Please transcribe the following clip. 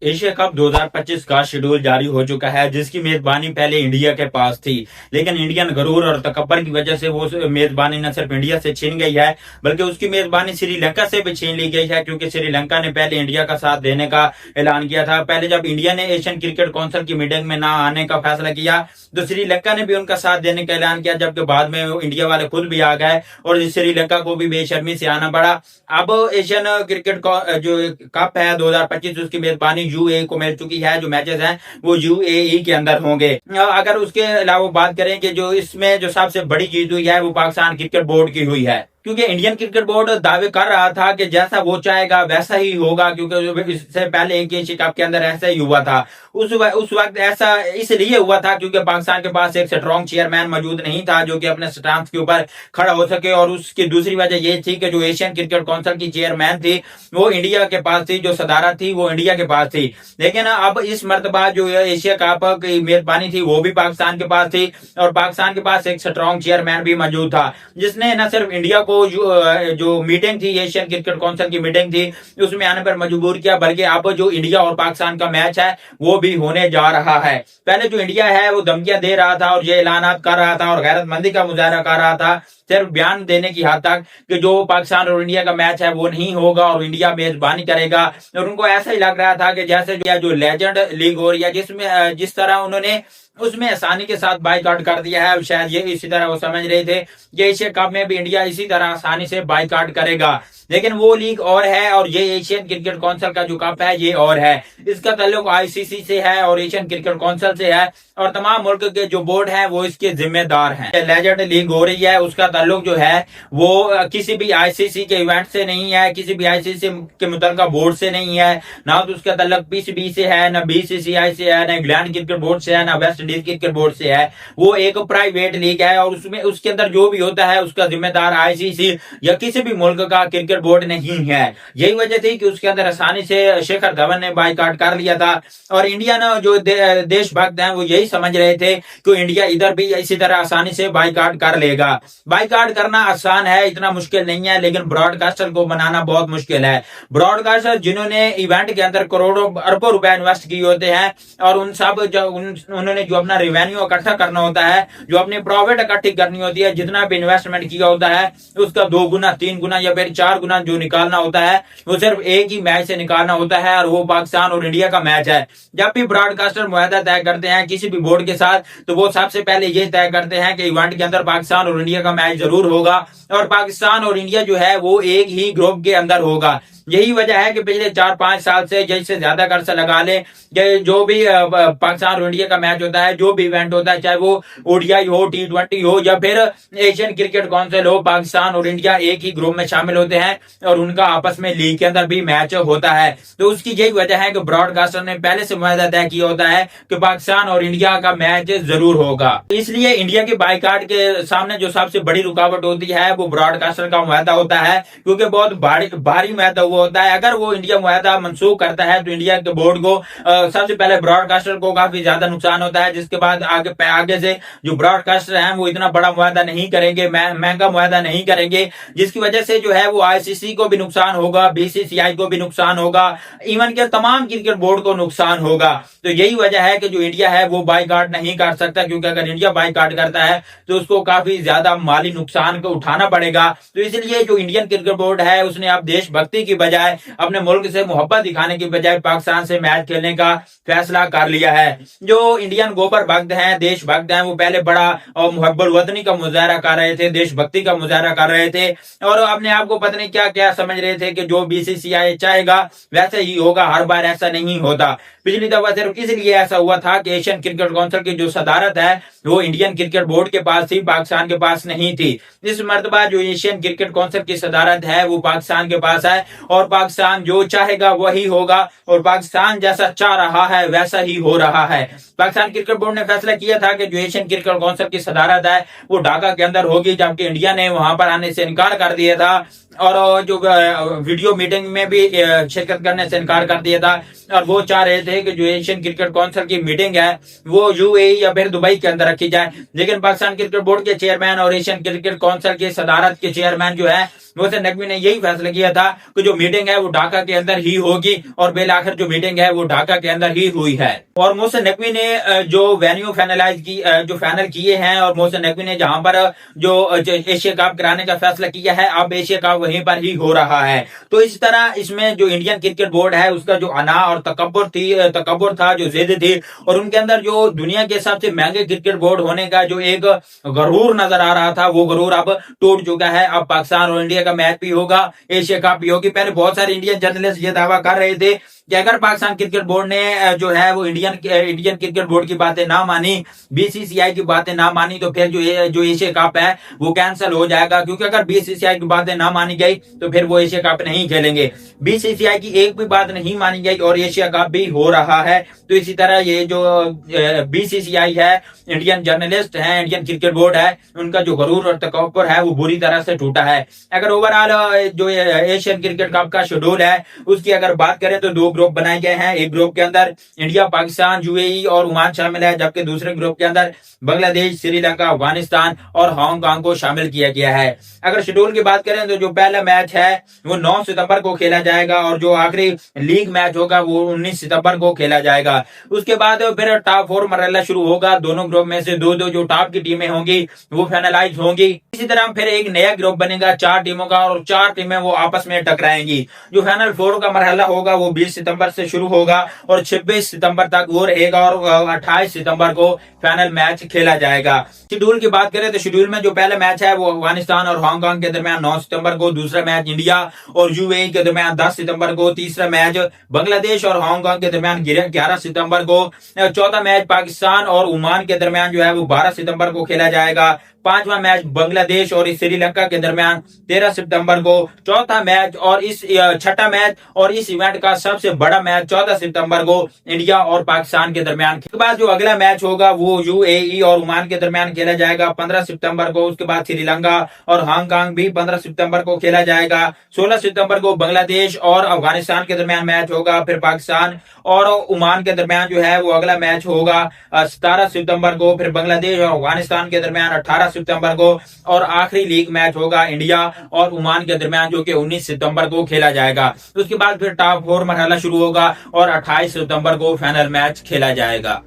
Asia cup 2025 का schedule जारी हो चुका है, जिसकी मेजबानी पहले इंडिया के पास थी, लेकिन इंडियन गरूर और तकब्बर की वजह से वो मेजबानी न सिर्फ इंडिया से छीन गई है, बल्कि उसकी मेजबानी श्रीलंका से भी छीन ली गई है, क्योंकि श्रीलंका ने पहले इंडिया का साथ देने का ऐलान किया था। पहले जब इंडिया ने एशियन क्रिकेट काउंसिल की मीटिंग में ना आने का फैसला किया, तो श्रीलंका ने भी उनका साथ देने का ऐलान किया, जबकि बाद में इंडिया वाले खुद भी आ गए और श्रीलंका को भी बेशर्मी से आना पड़ा। अब एशियन क्रिकेट जो कप है 2025, उसकी मेजबानी यूएई को मिल चुकी है। जो मैचेस हैं वो यूएई के अंदर होंगे। अगर उसके अलावा बात करें कि जो इसमें जो सबसे बड़ी जीत हुई है वो पाकिस्तान क्रिकेट बोर्ड की हुई है, क्योंकि इंडियन क्रिकेट बोर्ड दावे कर रहा था कि जैसा वो चाहेगा वैसा ही होगा, क्योंकि इससे पहले एक एशिया कप के अंदर ऐसा ही हुआ था। उस वक्त ऐसा इसलिए हुआ था क्योंकि पाकिस्तान के पास एक स्ट्रॉन्ग चेयरमैन मौजूद नहीं था जो कि अपने स्टांस के ऊपर खड़ा हो सके, और उसकी दूसरी वजह ये थी कि जो एशियन क्रिकेट काउंसिल की चेयरमैन थी वो इंडिया के पास थी, जो सदारत थी वो इंडिया के पास थी। लेकिन अब इस मर्तबा जो एशिया कप की मेजबानी थी वो भी पाकिस्तान के पास थी, और पाकिस्तान के पास एक स्ट्रॉन्ग चेयरमैन भी मौजूद था, जिसने न सिर्फ इंडिया को जो मीटिंग थी, एशियन क्रिकेट काउंसिल की मीटिंग थी, उसमें आने पर मजबूर किया, बल्कि अब जो इंडिया और पाकिस्तान का मैच है वो भी होने जा रहा है। पहले जो इंडिया है वो धमकियां दे रहा था और ये ऐलानात कर रहा था और गैरतमंदी का मुजाहरा कर रहा था, सिर्फ बयान देने की हद तक कि जो पाकिस्तान और इंडिया का मैच है वो नहीं होगा और इंडिया मेजबानी करेगा। और उनको ऐसा ही लग रहा था कि जैसे जो लेजेंड लीग हो रही है, जिसमें जिस तरह उन्होंने उसमें आसानी के साथ बाइकआउट कर दिया है, शायद ये इसी तरह वो समझ रहे थे कि एशिया कप में भी इंडिया इसी तरह आसानी से बाइकआउट करेगा। लेकिन वो लीग और है और ये एशियन क्रिकेट काउंसिल का जो कप है ये और है। इसका ताल्लुक आईसीसी से है और एशियन क्रिकेट काउंसिल से है, और तमाम मुल्क के जो बोर्ड हैं वो इसके जिम्मेदार हैं। लेजेंड लीग हो रही है, उसका ताल्लुक जो है वो किसी भी आईसीसी के इवेंट से नहीं है, किसी भी आईसीसी के मुतल्लिका बोर्ड से नहीं है, ना तो उसका ताल्लुक पीसीबी से है, ना बीसीसीआई से है, ना इंग्लैंड क्रिकेट बोर्ड से है, ना वेस्ट इंडीज क्रिकेट बोर्ड से है। वो एक प्राइवेट लीग है और उसमें उसके अंदर जो भी होता है उसका जिम्मेदार आईसीसी या किसी भी मुल्क का क्रिकेट बोर्ड नहीं है। यही वजह थी कि उसके अंदर आसानी से शिखर धवन ने बाइकआउट कर लिया था, और इंडियन जो देशभक्त हैं वो यही समझ रहे थे कि इंडिया इधर भी इसी तरह आसानी से बाइकआउट कर लेगा। बाइकआउट करना आसान है, इतना मुश्किल नहीं है, लेकिन ब्रॉडकास्टर को बनाना बहुत मुश्किल है। ब्रॉडकास्टर जिन्होंने इवेंट के अंदर करोड़ों अरबों रुपए इन्वेस्ट किए होते हैं, और उन सब उन्होंने जो अपना रेवेन्यू इकट्ठा करना होता है, जो अपनी प्रॉफिट इकट्ठी करनी होती है, जितना भी इन्वेस्टमेंट किया होता है उसका 2 गुना 3 गुना या फिर 4 गुना जो निकालना होता है वो सिर्फ एक ही मैच से निकालना होता है, और वो पाकिस्तान और इंडिया का मैच है। जब भी ब्रॉडकास्टर मुआहदा तय करते हैं किसी भी बोर्ड के साथ, तो वो सबसे पहले ये तय करते हैं कि इवेंट के अंदर पाकिस्तान और इंडिया का मैच जरूर होगा, और पाकिस्तान और इंडिया जो है वो एक ही ग्रुप के अंदर होगा। यही वजह है कि पिछले 4-5 साल से जैसे ज्यादा कर्जा लगा ले, जो भी पाकिस्तान और इंडिया का मैच होता है, जो भी इवेंट होता है, चाहे वो ओडीआई हो, T20 हो या फिर एशियन क्रिकेट काउंसिल हो, पाकिस्तान और इंडिया एक ही ग्रुप में शामिल होते हैं और उनका आपस में लीग के अंदर भी मैच होता है। तो उसकी यही वजह है कि ब्रॉडकास्टर ने पहले से मुआहदा तय किया होता है कि पाकिस्तान और इंडिया का मैच जरूर होगा। इसलिए इंडिया के बाइकआउट के सामने जो सबसे बड़ी रुकावट होती है वो ब्रॉडकास्टर का मुआहदा होता है, क्योंकि बहुत भारी मुआहदा होता है। अगर वो इंडिया मुआहदा मनसूख करता है तो इंडिया के बोर्ड को सबसे पहले ब्रॉडकास्टर को काफी ज्यादा नुकसान होता है, जिसके बाद आगे से जो ब्रॉडकास्टर हैं वो इतना बड़ा मुआहदा नहीं करेंगे, महंगा मुआहदा नहीं करेंगे, जिसकी वजह से जो है वो आईसीसी को भी नुकसान होगा, बीसीसीआई को भी नुकसान होगा, इवन के तमाम क्रिकेट बोर्ड को नुकसान होगा। तो यही वजह है कि जो इंडिया है वो बाइकआउट नहीं कर सकता, क्योंकि अगर इंडिया बाइकआउट करता है तो उसको काफी ज्यादा माली नुकसान को उठाना पड़ेगा। तो इसलिए जो इंडियन क्रिकेट बोर्ड है उसने अब देशभक्ति की बजाय, अपने मुल्क से मोहब्बत दिखाने की बजाय पाकिस्तान से मैच खेलने का फैसला कर लिया है। जो इंडियन गोबर भक्त हैं, देशभक्त हैं, वो पहले बड़ा और मुहब्बत वतनी का मुजाहरा कर रहे थे, देशभक्ति का मुजाहरा कर रहे थे, और अपने आप को पता नहीं क्या क्या समझ रहे थे कि जो बीसीसीआई चाहेगा वैसे ही होगा। हर बार ऐसा नहीं होता। पिछली दफा सिर्फ इसलिए ऐसा हुआ था कि एशियन क्रिकेट काउंसिल की जो सदारत है वो इंडियन क्रिकेट बोर्ड के पास थी, पाकिस्तान के पास नहीं थी। इस मर्तबा जो एशियन क्रिकेट काउंसिल की सदारत है वो पाकिस्तान के पास है, और पाकिस्तान जो चाहेगा वही होगा, और पाकिस्तान जैसा चाह रहा है वैसा ही हो रहा है। पाकिस्तान क्रिकेट बोर्ड ने फैसला किया था कि जो एशियन क्रिकेट काउंसिल की सदारत है वो ढाका के अंदर होगी, जबकि इंडिया ने वहां पर आने से इनकार कर दिया था, और जो वीडियो मीटिंग में भी शिरकत करने से इनकार कर दिया था, और वो चाह रहे थे कि जो एशियन क्रिकेट काउंसिल की मीटिंग है वो यूएई या फिर दुबई के अंदर रखी जाए। लेकिन पाकिस्तान क्रिकेट बोर्ड के चेयरमैन और एशियन क्रिकेट काउंसिल के सदारत के चेयरमैन जो है मोहसिन नकवी ने यही फैसला किया था कि जो मीटिंग है वो ढाका के अंदर ही होगी और बेलाखिर जो मीटिंग है वो ढाका के अंदर ही हुई है। और मोहसिन नकवी ने जो वेन्यू फाइनलाइज की जो फाइनल किए हैं और मोहसिन नकवी ने जहां पर जो एशिया कप कराने का फैसला किया है, अब एशिया कप वहीं पर ही हो रहा है। तो इस तरह इसमें जो इंडियन क्रिकेट बोर्ड है उसका जो अना और तकब्बुर था, जो जिद थी, और उनके अंदर जो दुनिया के सबसे महंगे क्रिकेट बोर्ड होने का जो एक गरूर नजर आ रहा था, वो गरूर अब टूट चुका है। अब पाकिस्तान और इंडिया का मैच भी होगा, एशिया कप भी होगी। पहले बहुत सारे इंडियन जर्नलिस्ट ये दावा कर रहे थे कि अगर पाकिस्तान क्रिकेट बोर्ड ने जो है वो इंडियन क्रिकेट बोर्ड की बातें ना मानी, बीसीसीआई की बातें ना मानी, तो फिर जो एशिया कप है वो कैंसिल हो जाएगा। क्योंकि अगर बीसीसीआई की बातें ना मानी गई तो फिर वो एशिया कप नहीं खेलेंगे। बीसीसीआई की एक भी बात नहीं मानी गई और एशिया कप भी हो रहा है। तो इसी तरह ये जो बीसीसीआई है, इंडियन जर्नलिस्ट है, इंडियन क्रिकेट बोर्ड है, उनका जो गरूर और तकब्बुर है वो बुरी तरह से टूटा है। अगर ओवरऑल जो एशियन क्रिकेट कप का शेड्यूल है उसकी अगर बात करें तो 2 ग्रुप बनाए गए हैं। एक ग्रुप के अंदर इंडिया, पाकिस्तान, यूएई और ओमान शामिल है, जबकि दूसरे ग्रुप के अंदर बांग्लादेश, श्रीलंका, अफगानिस्तान और हांगकांग को शामिल किया गया है। अगर शेड्यूल की बात करें तो जो पहला मैच है वो 9 सितंबर को खेला जाएगा और जो आखिरी लीग मैच होगा वो 19 सितंबर को खेला जाएगा। उसके बाद फिर टॉप 4 मरहला शुरू होगा। दोनों ग्रुप में से 2-2 जो टॉप की टीमें होंगी वो फाइनलाइज होंगी। इसी तरह फिर एक नया ग्रुप बनेगा 4 टीमों का और 4 टीमें वो आपस में टकराएंगी। जो फाइनल 4 का मरहला होगा वो 20 सितंबर से शुरू होगा और 26 सितंबर तक वो रहेगा और 28 सितंबर को फाइनल मैच खेला जाएगा। शेड्यूल की बात करें तो शेड्यूल में जो पहला मैच है वो अफगानिस्तान और हांगकांग के दरमियान 9 सितंबर को, दूसरा मैच इंडिया और यूएई के दरमियान 10 सितंबर को, तीसरा मैच बांग्लादेश और हांगकांग के दरमियान 11 सितंबर को, चौथा मैच पाकिस्तान और ओमान के दरमियान जो है वो 12 सितंबर को खेला जाएगा, पांचवा मैच बांग्लादेश और श्रीलंका के दरमियान 13 सितंबर को, चौथा मैच और छठा मैच और इस इवेंट का सबसे बड़ा मैच 14 सितंबर को इंडिया और पाकिस्तान के दरमियान। उसके बाद जो अगला मैच होगा वो यूएई और ओमान के दरमियान खेला जाएगा 15 सितंबर को। उसके बाद श्रीलंका और हांगकांग भी 15 सितंबर को खेला जाएगा। 16 सितंबर को बांग्लादेश और अफगानिस्तान के दरमियान मैच होगा। फिर पाकिस्तान और ओमान के दरमियान जो है वो अगला मैच होगा 17 सितंबर को। फिर बांग्लादेश और अफगानिस्तान के दरमियान 18 सितंबर को और आखिरी लीग मैच होगा इंडिया और ओमान के दरमियान जो कि 19 सितंबर को खेला जाएगा। उसके बाद फिर टॉप 4 मरहला शुरू होगा और 28 सितंबर को फाइनल मैच खेला जाएगा।